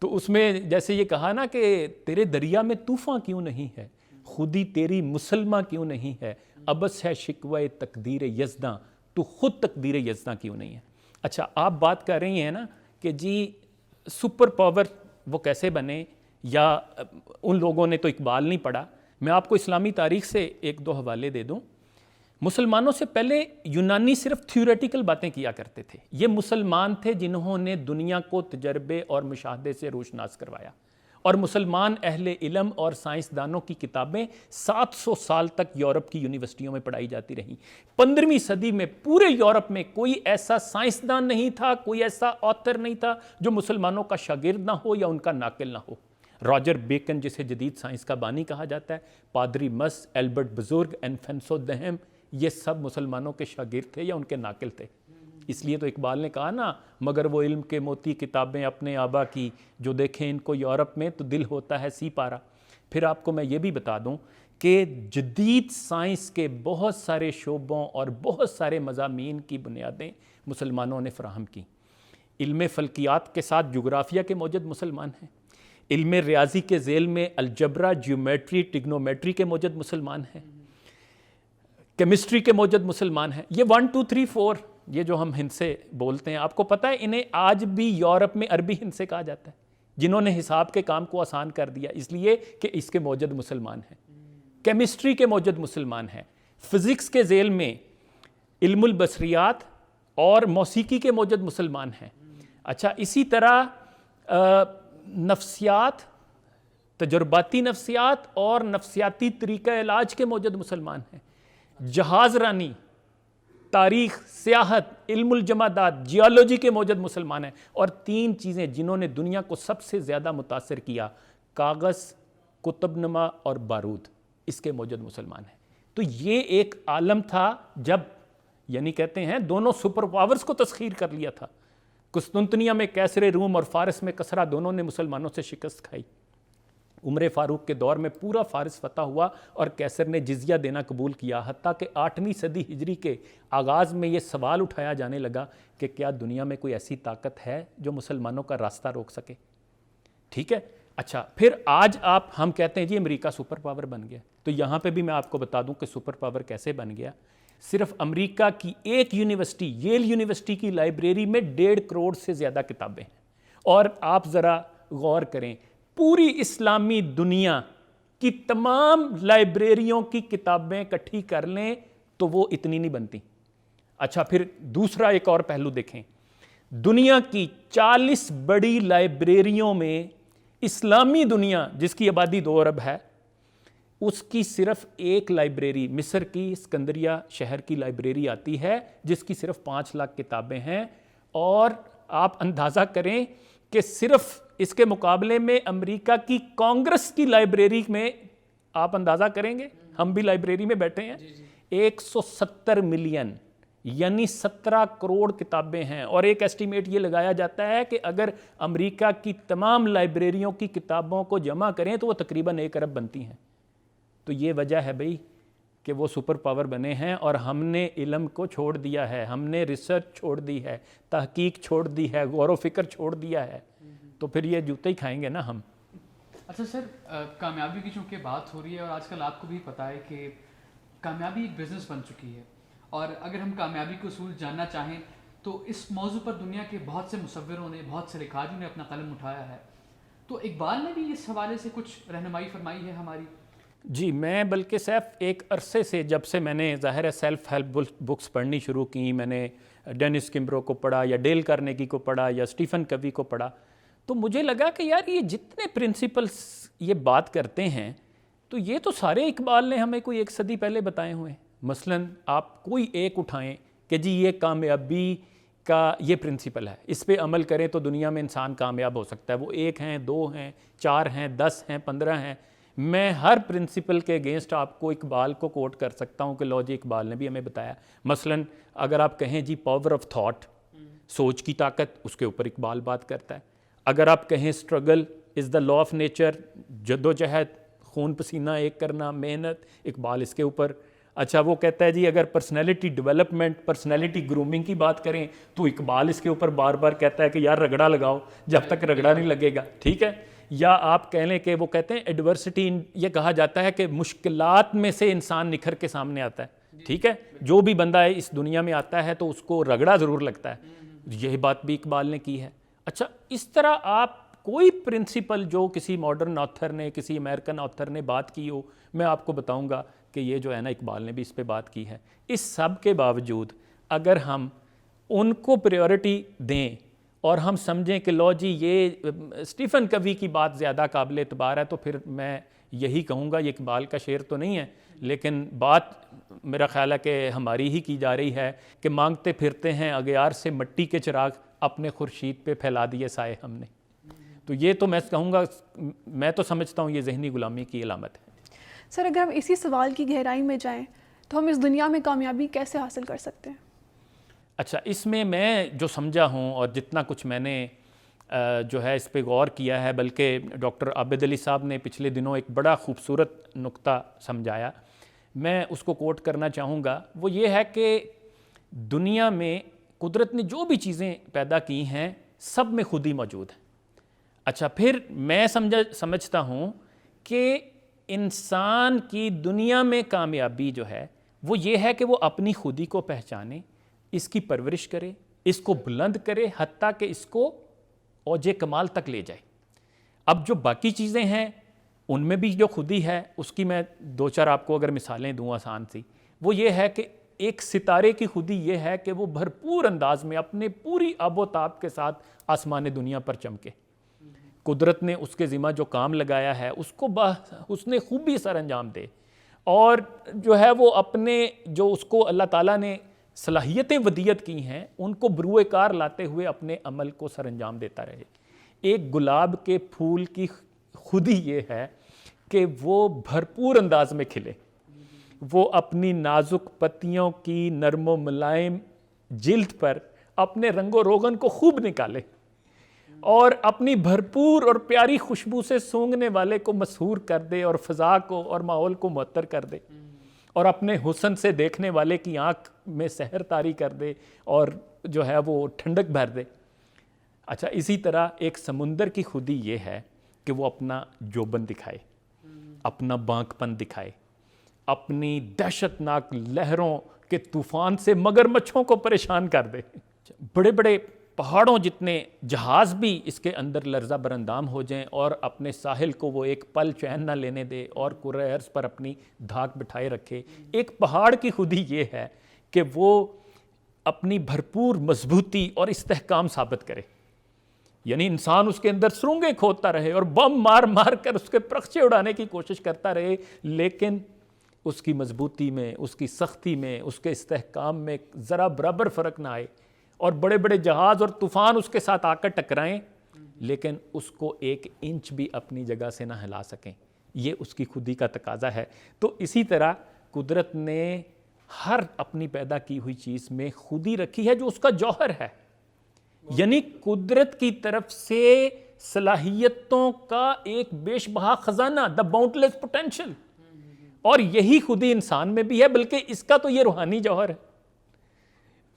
C: تو اس میں جیسے یہ کہا نا کہ تیرے دریا میں طوفان کیوں نہیں ہے, خودی تیری مسلمہ کیوں نہیں ہے, ابس ہے شکوہ تقدیر یزداں, تو خود تقدیر یزداں کیوں نہیں ہے. اچھا, آپ بات کر رہی ہیں نا کہ جی سپر پاور وہ کیسے بنے, یا ان لوگوں نے تو اقبال نہیں پڑھا. میں آپ کو اسلامی تاریخ سے ایک دو حوالے دے دوں. مسلمانوں سے پہلے یونانی صرف تھیوریٹیکل باتیں کیا کرتے تھے. یہ مسلمان تھے جنہوں نے دنیا کو تجربے اور مشاہدے سے روشناس کروایا, اور مسلمان اہل علم اور سائنسدانوں کی کتابیں 700 سال تک یورپ کی یونیورسٹیوں میں پڑھائی جاتی رہیں. 15ویں صدی میں پورے یورپ میں کوئی ایسا سائنسدان نہیں تھا, کوئی ایسا آتھر نہیں تھا جو مسلمانوں کا شاگرد نہ ہو یا ان کا ناقل نہ ہو. راجر بیکن جسے جدید سائنس کا بانی کہا جاتا ہے, پادری مس, ایلبرٹ بزرگ, انفنسو دہم, یہ سب مسلمانوں کے شاگرد تھے یا ان کے ناقل تھے. اس لیے تو اقبال نے کہا نا, مگر وہ علم کے موتی کتابیں اپنے آبا کی, جو دیکھیں ان کو یورپ میں تو دل ہوتا ہے سی پارا. پھر آپ کو میں یہ بھی بتا دوں کہ جدید سائنس کے بہت سارے شعبوں اور بہت سارے مضامین کی بنیادیں مسلمانوں نے فراہم کی. علم فلکیات کے ساتھ جغرافیہ کے موجد مسلمان ہیں, علم ریاضی کے ذیل میں الجبرا, جیومیٹری, ٹگنومیٹری کے موجد مسلمان ہیں, کیمسٹری کے موجد مسلمان ہیں. یہ 1 2 3 4 یہ جو ہم ہند سے بولتے ہیں, آپ کو پتہ ہے انہیں آج بھی یورپ میں عربی ہند سے کہا جاتا ہے, جنہوں نے حساب کے کام کو آسان کر دیا, اس لیے کہ اس کے موجد مسلمان ہیں. کیمسٹری کے موجد مسلمان ہیں. فزکس کے ذیل میں علم البصریات اور موسیقی کے موجد مسلمان ہیں. اچھا, اسی طرح نفسیات, تجرباتی نفسیات اور نفسیاتی طریقہ علاج کے موجد مسلمان ہیں. جہاز رانی, تاریخ, سیاحت, علم الجمادات, جیولوجی کے موجد مسلمان ہیں. اور 3 چیزیں جنہوں نے دنیا کو سب سے زیادہ متاثر کیا, کاغذ, کتب نما اور بارود, اس کے موجد مسلمان ہیں. تو یہ ایک عالم تھا جب, یعنی کہتے ہیں دونوں سپر پاورز کو تسخیر کر لیا تھا. قسطنطنیہ میں کیسر روم اور فارس میں کسرا دونوں نے مسلمانوں سے شکست کھائی. عمر فاروق کے دور میں پورا فارس فتح ہوا اور کیسر نے جزیہ دینا قبول کیا, حتیٰ کہ 8ویں صدی ہجری کے آغاز میں یہ سوال اٹھایا جانے لگا کہ کیا دنیا میں کوئی ایسی طاقت ہے جو مسلمانوں کا راستہ روک سکے. ٹھیک ہے. اچھا, پھر آج ہم کہتے ہیں جی امریکہ سپر پاور بن گیا. تو یہاں پہ بھی میں آپ کو بتا دوں کہ سپر پاور کیسے بن گیا. صرف امریکہ کی ایک یونیورسٹی, ییل یونیورسٹی کی لائبریری میں 1.5 کروڑ سے زیادہ کتابیں ہیں. اور آپ ذرا غور کریں, پوری اسلامی دنیا کی تمام لائبریریوں کی کتابیں اکٹھی کر لیں تو وہ اتنی نہیں بنتی. اچھا, پھر دوسرا ایک اور پہلو دیکھیں, دنیا کی 40 بڑی لائبریریوں میں اسلامی دنیا جس کی آبادی 2 ارب ہے, اس کی صرف ایک لائبریری, مصر کی اسکندریہ شہر کی لائبریری آتی ہے جس کی صرف 5 لاکھ کتابیں ہیں. اور آپ اندازہ کریں کہ صرف اس کے مقابلے میں امریکہ کی کانگریس کی لائبریری میں, آپ اندازہ کریں گے, ہم بھی لائبریری میں بیٹھے ہیں, 170 ملین یعنی 17 کروڑ کتابیں ہیں. اور ایک ایسٹیمیٹ یہ لگایا جاتا ہے کہ اگر امریکہ کی تمام لائبریریوں کی کتابوں کو جمع کریں تو وہ تقریباً 1 ارب بنتی ہیں. تو یہ وجہ ہے بھئی کہ وہ سپر پاور بنے ہیں, اور ہم نے علم کو چھوڑ دیا ہے, ہم نے ریسرچ چھوڑ دی ہے, تحقیق چھوڑ دی ہے, غور و فکر چھوڑ دیا ہے. تو پھر یہ جوتے ہی کھائیں گے نا ہم.
A: اچھا سر, کامیابی کی چونکہ بات ہو رہی ہے, اور آج کل آپ کو بھی پتہ ہے کہ کامیابی ایک بزنس بن چکی ہے, اور اگر ہم کامیابی کے اصول جاننا چاہیں تو اس موضوع پر دنیا کے بہت سے مصوروں نے، بہت سے لکھاریوں نے اپنا قلم اٹھایا ہے. تو اقبال نے بھی اس حوالے سے کچھ رہنمائی فرمائی ہے ہماری؟
C: جی، میں بلکہ سیف ایک عرصے سے، جب سے میں نے ظاہر ہے سیلف ہیلپ بکس پڑھنی شروع کی، میں نے ڈینس کمبرو کو پڑھا یا ڈیل کارنیگی کو پڑھا یا اسٹیفن کوی کو پڑھا، تو مجھے لگا کہ یار یہ جتنے پرنسپلس یہ بات کرتے ہیں تو یہ تو سارے اقبال نے ہمیں کوئی 1 صدی پہلے بتائے ہوئے ہیں. مثلاً آپ کوئی ایک اٹھائیں کہ جی یہ کامیابی کا یہ پرنسپل ہے، اس پہ عمل کریں تو دنیا میں انسان کامیاب ہو سکتا ہے. وہ 1 ہیں، 2 ہیں، 4 ہیں، 10 ہیں، 15 ہیں. میں ہر پرنسپل کے اگینسٹ آپ کو اقبال کو کوٹ کر سکتا ہوں کہ لو جی اقبال نے بھی ہمیں بتایا. مثلاً اگر آپ کہیں جی پاور آف تھاٹ، سوچ کی طاقت، اس کے اوپر اقبال بات کرتا ہے. اگر آپ کہیں struggle is the law of nature, جدوجہد، خون پسینہ ایک کرنا، محنت، اقبال اس کے اوپر. اچھا وہ کہتا ہے جی اگر پرسنالٹی ڈیولپمنٹ، پرسنالٹی گرومنگ کی بات کریں تو اقبال اس کے اوپر بار بار کہتا ہے کہ یار رگڑا لگاؤ جب تک رگڑا نہیں لگے گا، ٹھیک ہے. یا آپ کہہ لیں کہ وہ کہتے ہیں ایڈورسٹی، یہ کہا جاتا ہے کہ مشکلات میں سے انسان نکھر کے سامنے آتا ہے، ٹھیک ہے. جو بھی بندہ ہے اس دنیا میں آتا ہے تو اس کو رگڑا ضرور لگتا ہے. یہی بات بھی اقبال نے کی ہے. اچھا اس طرح آپ کوئی پرنسپل جو کسی ماڈرن آتھر نے، کسی امریکن آتھر نے بات کی ہو، میں آپ کو بتاؤں گا کہ یہ جو ہے نا اقبال نے بھی اس پہ بات کی ہے. اس سب کے باوجود اگر ہم ان کو پریورٹی دیں اور ہم سمجھیں کہ لو جی یہ اسٹیفن کوی کی بات زیادہ قابل اعتبار ہے، تو پھر میں یہی کہوں گا، یہ اقبال کا شعر تو نہیں ہے لیکن بات میرا خیال ہے کہ ہماری ہی کی جا رہی ہے کہ مانگتے پھرتے ہیں اغیار سے مٹی کے چراغ، اپنے خورشید پہ پھیلا دیے سائے ہم نے. تو یہ تو میں کہوں گا، میں تو سمجھتا ہوں یہ ذہنی غلامی کی علامت ہے.
B: سر اگر ہم اسی سوال کی گہرائی میں جائیں تو ہم اس دنیا میں کامیابی کیسے حاصل کر سکتے ہیں؟
C: اچھا اس میں جو سمجھا ہوں اور جتنا کچھ میں نے جو ہے اس پہ غور کیا ہے، بلکہ ڈاکٹر عابد علی صاحب نے پچھلے دنوں ایک بڑا خوبصورت نقطہ سمجھایا، میں اس کو کوٹ کرنا چاہوں گا. وہ یہ ہے کہ دنیا میں قدرت نے جو بھی چیزیں پیدا کی ہیں سب میں خودی موجود ہے. اچھا پھر میں سمجھتا ہوں کہ انسان کی دنیا میں کامیابی جو ہے وہ یہ ہے کہ وہ اپنی خودی کو پہچانے، اس کی پرورش کرے، اس کو بلند کرے، حتیٰ کہ اس کو اوج کمال تک لے جائے. اب جو باقی چیزیں ہیں ان میں بھی جو خودی ہے، اس کی میں 2-4 آپ کو اگر مثالیں دوں آسان سی، وہ یہ ہے کہ ایک ستارے کی خودی یہ ہے کہ وہ بھرپور انداز میں اپنے پوری آب و تاب کے ساتھ آسمان دنیا پر چمکے. قدرت نے اس کے ذمہ جو کام لگایا ہے اس کو اس نے خوبی سر انجام دے، اور جو ہے وہ اپنے جو اس کو اللہ تعالیٰ نے صلاحیتیں ودیت کی ہیں ان کو بروئے کار لاتے ہوئے اپنے عمل کو سر انجام دیتا رہے. ایک گلاب کے پھول کی خودی یہ ہے کہ وہ بھرپور انداز میں کھلے، وہ اپنی نازک پتیوں کی نرم و ملائم جلد پر اپنے رنگ و روغن کو خوب نکالے اور اپنی بھرپور اور پیاری خوشبو سے سونگنے والے کو مسحور کر دے اور فضا کو اور ماحول کو معطر کر دے اور اپنے حسن سے دیکھنے والے کی آنکھ میں سحر طاری کر دے اور جو ہے وہ ٹھنڈک بھر دے. اچھا اسی طرح ایک سمندر کی خودی یہ ہے کہ وہ اپنا جوبن دکھائے، اپنا بانک پن دکھائے، اپنی دہشت ناک لہروں کے طوفان سے مگرمچھوں کو پریشان کر دے. بڑے بڑے پہاڑوں جتنے جہاز بھی اس کے اندر لرزہ برندام ہو جائیں اور اپنے ساحل کو وہ ایک پل چین نہ لینے دے اور کرۂ ارض پر اپنی دھاک بٹھائے رکھے. ایک پہاڑ کی خودی یہ ہے کہ وہ اپنی بھرپور مضبوطی اور استحکام ثابت کرے، یعنی انسان اس کے اندر سرنگیں کھودتا رہے اور بم مار مار کر اس کے پرخچے اڑانے کی کوشش کرتا رہے، لیکن اس کی مضبوطی میں، اس کی سختی میں، اس کے استحکام میں ذرا برابر فرق نہ آئے اور بڑے بڑے جہاز اور طوفان اس کے ساتھ آ کر ٹکرائیں لیکن اس کو 1 انچ بھی اپنی جگہ سے نہ ہلا سکیں. یہ اس کی خودی کا تقاضا ہے. تو اسی طرح قدرت نے ہر اپنی پیدا کی ہوئی چیز میں خودی رکھی ہے جو اس کا جوہر ہے، یعنی قدرت کی طرف سے صلاحیتوں کا ایک بیش بہا خزانہ، دا باؤنڈلیس پوٹینشل، اور یہی خودی انسان میں بھی ہے، بلکہ اس کا تو یہ روحانی جوہر ہے.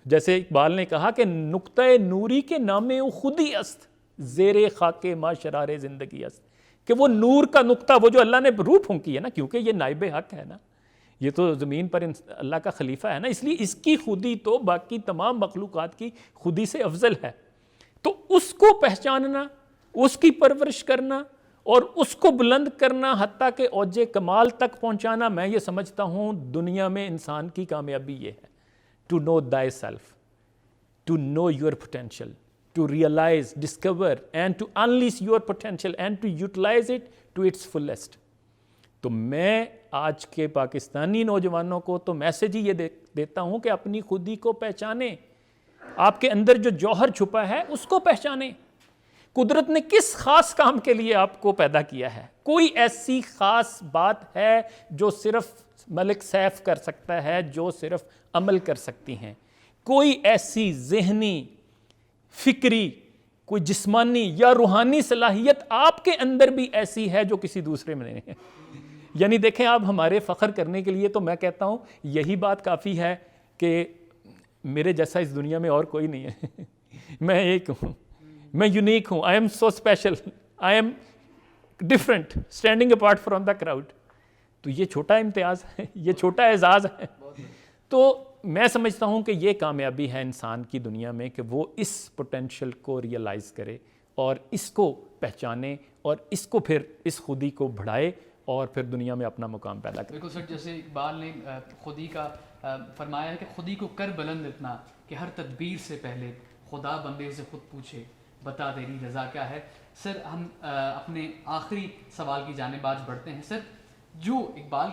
C: جیسے اقبال نے کہا کہ نقطہ نوری کے نامے او خودی است، زیر خاک ما شرار زندگی است، کہ وہ نور کا نقطہ، وہ جو اللہ نے روح پھونکی ہے نا، کیونکہ یہ نائب حق ہے نا، یہ تو زمین پر اللہ کا خلیفہ ہے نا، اس لیے اس کی خودی تو باقی تمام مخلوقات کی خودی سے افضل ہے. تو اس کو پہچاننا، اس کی پرورش کرنا اور اس کو بلند کرنا حتیٰ کہ اوج کمال تک پہنچانا، میں یہ سمجھتا ہوں دنیا میں انسان کی کامیابی یہ ہے. To know thyself, to know your potential, to realise, discover and to unleash your potential and to utilise it to its fullest. تو میں آج کے پاکستانی نوجوانوں کو تو میسج ہی یہ دیتا ہوں کہ اپنی خودی کو پہچانیں، آپ کے اندر جو جوہر چھپا ہے اس کو پہچانیں. قدرت نے کس خاص کام کے لیے آپ کو پیدا کیا ہے؟ کوئی ایسی خاص بات ہے جو صرف ملک سیف کر سکتا ہے، جو صرف عمل کر سکتی ہیں؟ کوئی ایسی ذہنی، فکری، کوئی جسمانی یا روحانی صلاحیت آپ کے اندر بھی ایسی ہے جو کسی دوسرے میں نہیں ہے؟ یعنی دیکھیں، آپ ہمارے فخر کرنے کے لیے تو میں کہتا ہوں یہی بات کافی ہے کہ میرے جیسا اس دنیا میں اور کوئی نہیں ہے. میں ایک ہوں، میں یونیک ہوں. I am so special, I am different, standing apart from the crowd. تو یہ چھوٹا امتیاز ہے، یہ چھوٹا اعزاز ہے. تو میں سمجھتا ہوں کہ یہ کامیابی ہے انسان کی دنیا میں کہ وہ اس پوٹینشیل کو ریئلائز کرے اور اس کو پہچانے اور اس کو پھر اس خودی کو بڑھائے اور پھر دنیا میں اپنا مقام پیدا کرے.
A: بالکل سر، جیسے اقبال نے خودی کا فرمایا ہے کہ خودی کو کر بلند اتنا کہ ہر تدبیر سے پہلے خدا بندے سے خود پوچھے بتا تیری رضا کیا ہے. سر ہم اپنے آخری سوال کی جانب آج بڑھتے ہیں. سر جو اقبال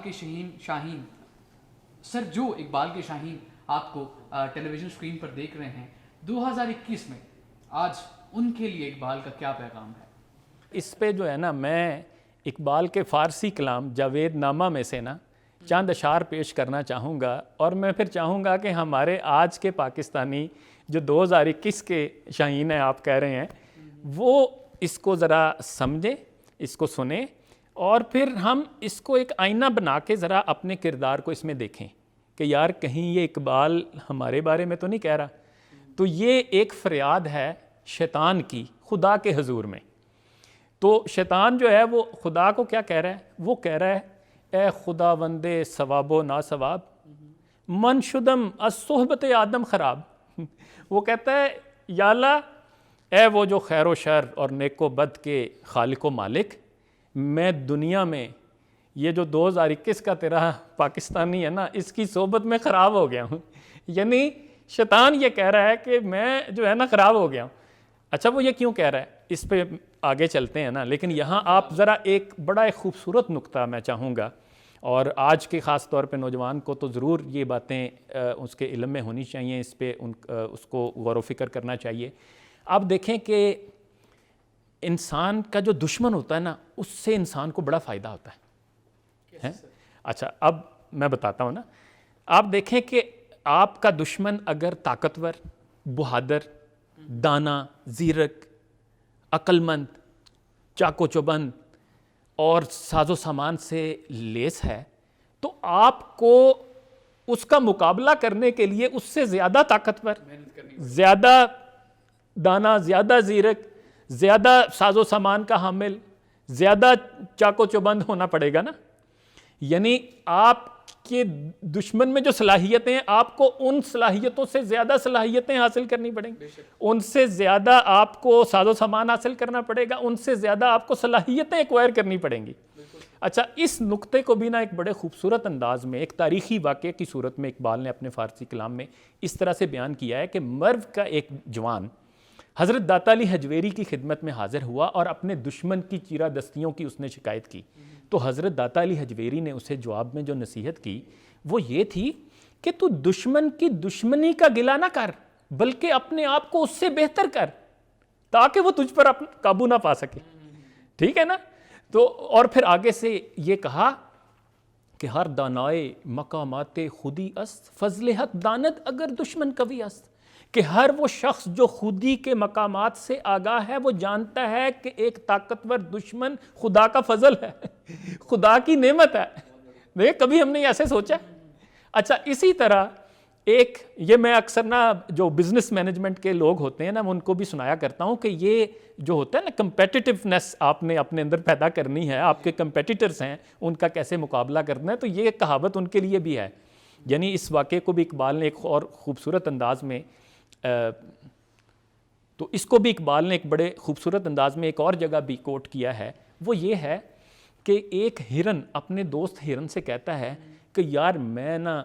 A: کے شاہین آپ کو ٹیلی ویژن اسکرین پر دیکھ رہے ہیں 2021 میں، آج ان کے لیے اقبال کا کیا پیغام ہے؟
C: اس پہ جو ہے نا، میں اقبال کے فارسی کلام جاوید نامہ میں سے نا چند اشعار پیش کرنا چاہوں گا، اور میں پھر چاہوں گا کہ ہمارے آج کے پاکستانی جو 2021 کے شاہین ہیں آپ کہہ رہے ہیں، وہ اس کو ذرا سمجھیں، اس کو سنیں، اور پھر ہم اس کو ایک آئینہ بنا کے ذرا اپنے کردار کو اس میں دیکھیں کہ یار کہیں یہ اقبال ہمارے بارے میں تو نہیں کہہ رہا. تو یہ ایک فریاد ہے شیطان کی خدا کے حضور میں. تو شیطان جو ہے وہ خدا کو کیا کہہ رہا ہے؟ وہ کہہ رہا ہے اے خدا وندے ثواب و نا ثواب، من شدم از صحبت آدم خراب. وہ کہتا ہے یا اللہ، اے وہ جو خیر و شر اور نیک و بد کے خالق و مالک، میں دنیا میں یہ جو 2021 کا تیرا پاکستانی ہے نا، اس کی صحبت میں خراب ہو گیا ہوں. یعنی شیطان یہ کہہ رہا ہے کہ میں جو ہے نا خراب ہو گیا ہوں. اچھا وہ یہ کیوں کہہ رہا ہے؟ اس پہ آگے چلتے ہیں نا، لیکن یہاں آپ ذرا ایک بڑا ایک خوبصورت نقطہ میں چاہوں گا، اور آج کے خاص طور پہ نوجوان کو تو ضرور یہ باتیں اس کے علم میں ہونی چاہیے، اس پہ اس کو غور و فکر کرنا چاہیے. آپ دیکھیں کہ انسان کا جو دشمن ہوتا ہے نا، اس سے انسان کو بڑا فائدہ ہوتا ہے. اچھا اب میں بتاتا ہوں نا. آپ دیکھیں کہ آپ کا دشمن اگر طاقتور، بہادر، دانا، زیرک، عقل مند، چاق و چوبند اور ساز و سامان سے لیس ہے، تو آپ کو اس کا مقابلہ کرنے کے لیے اس سے زیادہ طاقتور، زیادہ دانا، زیادہ زیرک، زیادہ ساز و سامان کا حامل، زیادہ چاق و چوبند ہونا پڑے گا نا. یعنی آپ کے دشمن میں جو صلاحیتیں ہیں، آپ کو ان صلاحیتوں سے زیادہ صلاحیتیں حاصل کرنی پڑیں گی، ان سے زیادہ آپ کو ساز و سامان حاصل کرنا پڑے گا، ان سے زیادہ آپ کو صلاحیتیں ایکوائر کرنی پڑیں گی. اچھا اس نقطے کو بھی نا ایک بڑے خوبصورت انداز میں ایک تاریخی واقعے کی صورت میں اقبال نے اپنے فارسی کلام میں اس طرح سے بیان کیا ہے کہ مرو کا ایک جوان حضرت داتا علی حجویری کی خدمت میں حاضر ہوا اور اپنے دشمن کی چیرہ دستیوں کی اس نے شکایت کی. تو حضرت داتا علی حجویری نے اسے جواب میں جو نصیحت کی وہ یہ تھی کہ تو دشمن کی دشمنی کا گلہ نہ کر، بلکہ اپنے آپ کو اس سے بہتر کر تاکہ وہ تجھ پر قابو نہ پا سکے. ٹھیک ہے نا. تو اور پھر آگے سے یہ کہا کہ ہر دانائے مقامات خودی است، فضل حق داند اگر دشمن قوی است. کہ ہر وہ شخص جو خودی کے مقامات سے آگاہ ہے وہ جانتا ہے کہ ایک طاقتور دشمن خدا کا فضل ہے، خدا کی نعمت ہے. دیکھ کبھی ہم نے ایسے سوچا. اچھا اسی طرح ایک یہ میں اکثر نا جو بزنس مینجمنٹ کے لوگ ہوتے ہیں نا ان کو بھی سنایا کرتا ہوں کہ یہ جو ہوتا ہے نا کمپیٹیٹیونیس آپ نے اپنے اندر پیدا کرنی ہے، آپ کے کمپیٹیٹرز ہیں ان کا کیسے مقابلہ کرنا ہے، تو یہ کہاوت ان کے لیے بھی ہے. یعنی اس واقعے کو بھی اقبال نے ایک اور خوبصورت انداز میں تو اس کو بھی اقبال نے ایک بڑے خوبصورت انداز میں ایک اور جگہ بھی کوٹ کیا ہے. وہ یہ ہے کہ ایک ہرن اپنے دوست ہرن سے کہتا ہے کہ یار میں نا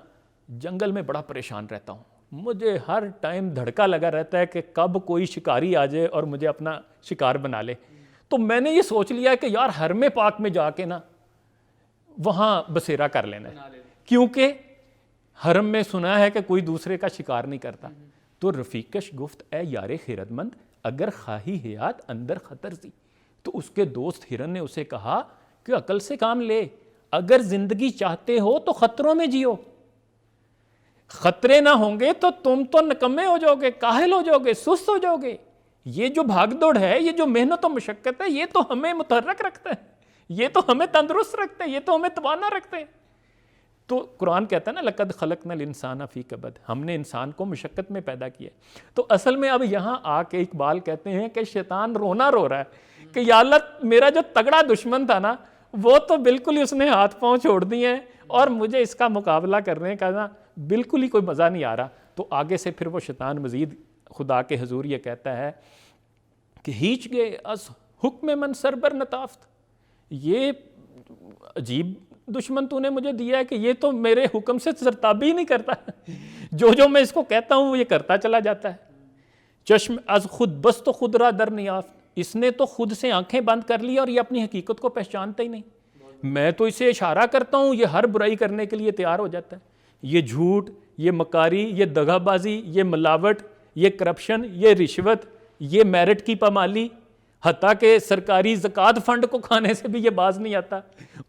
C: جنگل میں بڑا پریشان رہتا ہوں، مجھے ہر ٹائم دھڑکا لگا رہتا ہے کہ کب کوئی شکاری آ جائے اور مجھے اپنا شکار بنا لے. تو میں نے یہ سوچ لیا کہ یار حرم پاک میں جا کے نا وہاں بسیرا کر لینا ہے، کیونکہ حرم میں سنا ہے کہ کوئی دوسرے کا شکار نہیں کرتا. تو رفیقش گفت اے یار خیرت مند اگر خواہی حیات اندر خطر سی. تو اس کے دوست ہرن نے اسے کہا کہ عقل سے کام لے، اگر زندگی چاہتے ہو تو خطروں میں جیو، خطرے نہ ہوں گے تو تم تو نکمے ہو جاؤ گے، کاہل ہو جاؤ گے، سست ہو جاؤ گے. یہ جو بھاگ دوڑ ہے، یہ جو محنت و مشقت ہے، یہ تو ہمیں متحرک رکھتا ہے، یہ تو ہمیں تندرست رکھتا ہے، یہ تو ہمیں توانا رکھتے ہیں. تو قرآن کہتا ہے نا لقد خلقنا الانسان فی کبد، ہم نے انسان کو مشقت میں پیدا کیا. تو اصل میں اب یہاں آ کے اقبال کہتے ہیں کہ شیطان رونا رو رہا ہے کہ یا اللہ میرا جو تگڑا دشمن تھا نا وہ تو بالکل ہی اس نے ہاتھ پاؤں چھوڑ دیے ہیں اور مجھے اس کا مقابلہ کرنے کا نا بالکل ہی کوئی مزہ نہیں آ رہا. تو آگے سے پھر وہ شیطان مزید خدا کے حضور یہ کہتا ہے کہ ہیچ گئے از حکم من سربر نتافت، یہ عجیب دشمن تو نے مجھے دیا ہے کہ یہ تو میرے حکم سے سرتابی نہیں کرتا، جو میں اس کو کہتا ہوں وہ یہ کرتا چلا جاتا ہے. چشم از خود بس تو خود را در نیافت، اس نے تو خود سے آنکھیں بند کر لی اور یہ اپنی حقیقت کو پہچانتا ہی نہیں. میں تو اسے اشارہ کرتا ہوں، یہ ہر برائی کرنے کے لیے تیار ہو جاتا ہے. یہ جھوٹ، یہ مکاری، یہ دغا بازی، یہ ملاوٹ، یہ کرپشن، یہ رشوت، یہ میرٹ کی پامالی، حتیٰ کہ سرکاری زکوٰۃ فنڈ کو کھانے سے بھی یہ باز نہیں آتا.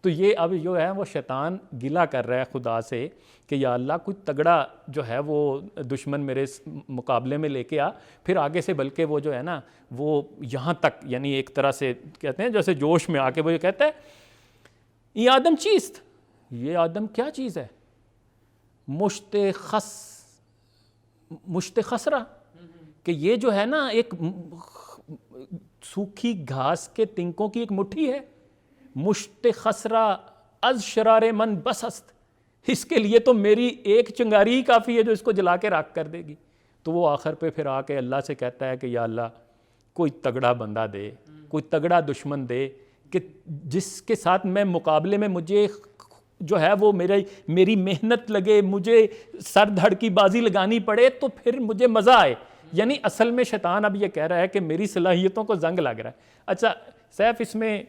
C: تو یہ اب جو ہے وہ شیطان گلہ کر رہا ہے خدا سے کہ یا اللہ کوئی تگڑا جو ہے وہ دشمن میرے مقابلے میں لے کے آ. پھر آگے سے بلکہ وہ جو ہے نا وہ یہاں تک یعنی ایک طرح سے کہتے ہیں جیسے جوش میں آ کے وہ یہ کہتا ہے یہ آدم چیست، یہ آدم کیا چیز ہے، مشت خسرہ، کہ یہ جو ہے نا ایک سوکھی گھاس کے تنکوں کی ایک مٹھی ہے. مشت خسرہ از شرار من بس است، اس کے لیے تو میری ایک چنگاری ہی کافی ہے جو اس کو جلا کے راکھ کر دے گی. تو وہ آخر پہ پھر آ کے اللہ سے کہتا ہے کہ یا اللہ کوئی تگڑا بندہ دے، کوئی تگڑا دشمن دے کہ جس کے ساتھ میں مقابلے میں مجھے جو ہے وہ میری محنت لگے، مجھے سر دھڑ کی بازی لگانی پڑے تو پھر مجھے مزہ آئے. یعنی اصل میں شیطان اب یہ کہہ رہا ہے کہ میری صلاحیتوں کو زنگ لگ رہا ہے. اچھا سیف اس میں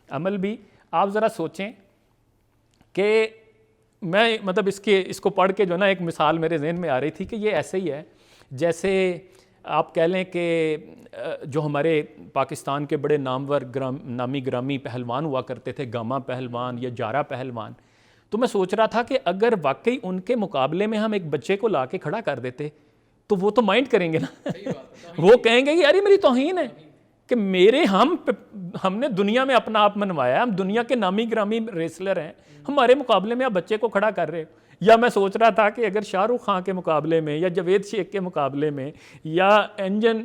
C: عمل بھی آپ ذرا سوچیں کہ میں مطلب اس کو پڑھ کے جو نا ایک مثال میرے ذہن میں آ رہی تھی کہ یہ ایسے ہی ہے جیسے آپ کہہ لیں کہ جو ہمارے پاکستان کے بڑے نامور نامی گرامی پہلوان ہوا کرتے تھے، گاما پہلوان یا جارا پہلوان. تو میں سوچ رہا تھا کہ اگر واقعی ان کے مقابلے میں ہم ایک بچے کو لا کے کھڑا کر دیتے تو وہ تو مائنڈ کریں گے نا وہ کہیں گے کہ یار یہ میری توہین ہے کہ ہم نے دنیا میں اپنا آپ منوایا ہے، ہم دنیا کے نامی گرامی ریسلر ہیں، ہمارے مقابلے میں آپ بچے کو کھڑا کر رہے ہو. یا میں سوچ رہا تھا کہ اگر شاہ رخ خان کے مقابلے میں یا جاوید شیخ کے مقابلے میں یا انجن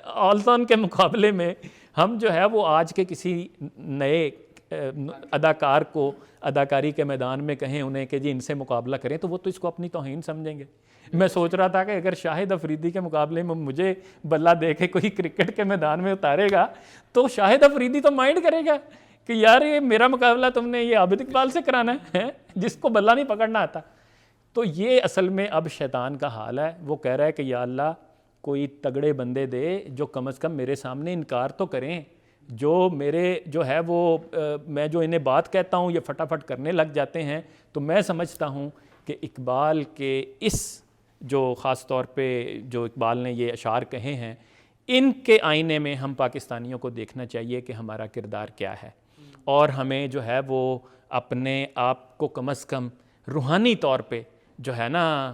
C: آلتون کے مقابلے میں ہم جو ہے وہ آج کے کسی نئے اداکار کو اداکاری کے میدان میں کہیں انہیں کہ جی ان سے مقابلہ کریں تو وہ تو اس کو اپنی توہین سمجھیں گے. میں سوچ رہا تھا کہ اگر شاہد افریدی کے مقابلے میں مجھے بلہ دے کے کوئی کرکٹ کے میدان میں اتارے گا تو شاہد افریدی تو مائنڈ کرے گا کہ یار یہ میرا مقابلہ تم نے یہ عابد اقبال سے کرانا ہے جس کو بلہ نہیں پکڑنا آتا. تو یہ اصل میں اب شیطان کا حال ہے. وہ کہہ رہا ہے کہ یا اللہ کوئی تگڑے بندے دے جو کم از کم میرے سامنے انکار تو کریں، جو میرے جو ہے وہ میں جو انہیں بات کہتا ہوں یہ فٹافٹ کرنے لگ جاتے ہیں. تو میں سمجھتا ہوں کہ اقبال کے اس جو خاص طور پہ جو اقبال نے یہ اشعار کہے ہیں ان کے آئینے میں ہم پاکستانیوں کو دیکھنا چاہیے کہ ہمارا کردار کیا ہے، اور ہمیں جو ہے وہ اپنے آپ کو کم از کم روحانی طور پہ جو ہے نا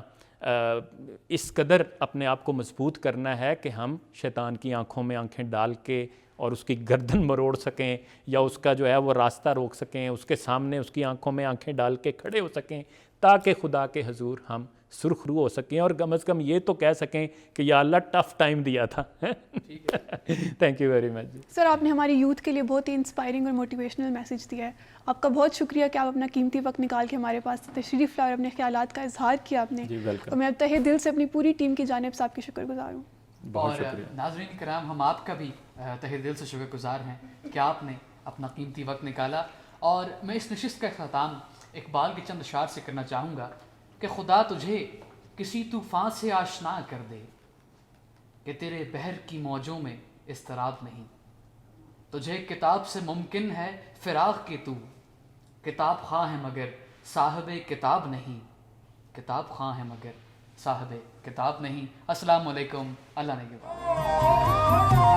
C: اس قدر اپنے آپ کو مضبوط کرنا ہے کہ ہم شیطان کی آنکھوں میں آنکھیں ڈال کے اور اس کی گردن مروڑ سکیں یا اس کا جو ہے وہ راستہ روک سکیں، اس کے سامنے اس کی آنکھوں میں آنکھیں ڈال کے کھڑے ہو سکیں تاکہ خدا کے حضور ہم سرخ رو ہو سکیں اور کم از کم یہ تو کہہ سکیں کہ یا اللہ ٹف ٹائم دیا تھا. Thank you very much.
B: Sir آپ نے ہماری یوتھ کے لیے بہت ہی انسپائرنگ اور موٹیویشنل میسیج دیا ہے. آپ کا بہت شکریہ کہ آپ اپنا قیمتی وقت نکال کے ہمارے پاس تشریف لائے اور اپنے خیالات کا اظہار کیا آپ نے.
C: جی ویلکم.
B: اور میں تہہ دل سے اپنی پوری ٹیم کی جانب سے آپ کی شکر گزار ہوں.
C: بہت
A: اور
C: شکریہ.
A: ناظرین کرام ہم آپ کا بھی تہہ دل سے شکر گزار ہیں کہ آپ نے اپنا قیمتی وقت نکالا. اور میں اس نشست کا اختتام اقبال کے چند اشعار سے کرنا چاہوں گا کہ خدا تجھے کسی طوفان سے آشنا کر دے کہ تیرے بحر کی موجوں میں اضطراب نہیں. تجھے کتاب سے ممکن ہے فراق کہ تو کتاب خواہ ہے مگر صاحب کتاب نہیں. کتاب خواہ ہے مگر صاحب کتاب نہیں. السلام علیکم. اللہ نگہبان.